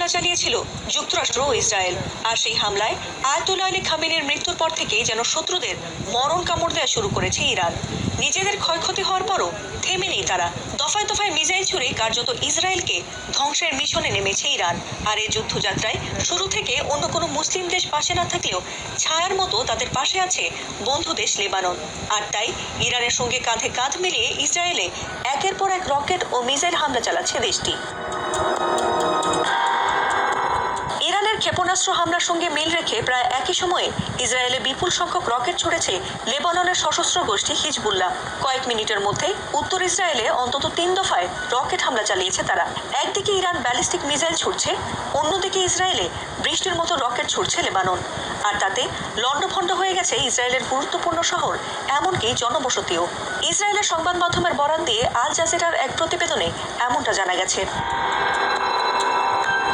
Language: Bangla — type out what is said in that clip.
হামলা চালিয়েছিল যুক্তরাষ্ট্র ও ইসরায়েল। আর সেই হামলায় আয়াতুল্লাহ আলী খামেনির মৃত্যুর পর থেকেই যেন শত্রুদের মরণ কামড় দেওয়া শুরু করেছে ইরান। নিজেদের ক্ষয়ক্ষতি হওয়ার পরও থেমে নেই তারা। দফায় দফায় মিসাইল ছুড়ে কার্যত ইসরায়েলকে ধ্বংসের মিশনে নেমেছে ইরান। আর এই যুদ্ধযাত্রায় শুরু থেকে অন্য কোনো মুসলিম দেশ পাশে না থাকলেও ছায়ার মতো তাদের পাশে আছে বন্ধু দেশ লেবানন। আর তাই ইরানের সঙ্গে কাঁধে কাঁধ মিলিয়ে ইসরায়েলে একের পর এক রকেট ও মিসাইল হামলা চালাচ্ছে দেশটি। ইরানের ক্ষেপণাস্ত্র হামলার সঙ্গে মিল রেখে প্রায় একই সময়ে ইসরায়েলে বিপুল সংখ্যক রকেট ছুড়েছে লেবাননের সশস্ত্র গোষ্ঠী হিজবুল্লাহ। কয়েক মিনিটের মধ্যে উত্তর ইসরায়েলে অন্তত 3 দফায় রকেট হামলা চালিয়েছে তারা। একদিকে ইরান ব্যালিস্টিক মিসাইল ছুড়ছে, অন্যদিকে ইসরায়েলে বৃষ্টির মতো রকেট ছুড়ছে লেবানন। আর তাতে লণ্ডভণ্ড হয়ে গেছে ইসরায়েলের গুরুত্বপূর্ণ শহর, এমনকি জনবসতিও। ইসরায়েলের সংবাদ মাধ্যমের বরাত দিয়ে আল জাজিরার এক প্রতিবেদনে এমনটা জানা গেছে।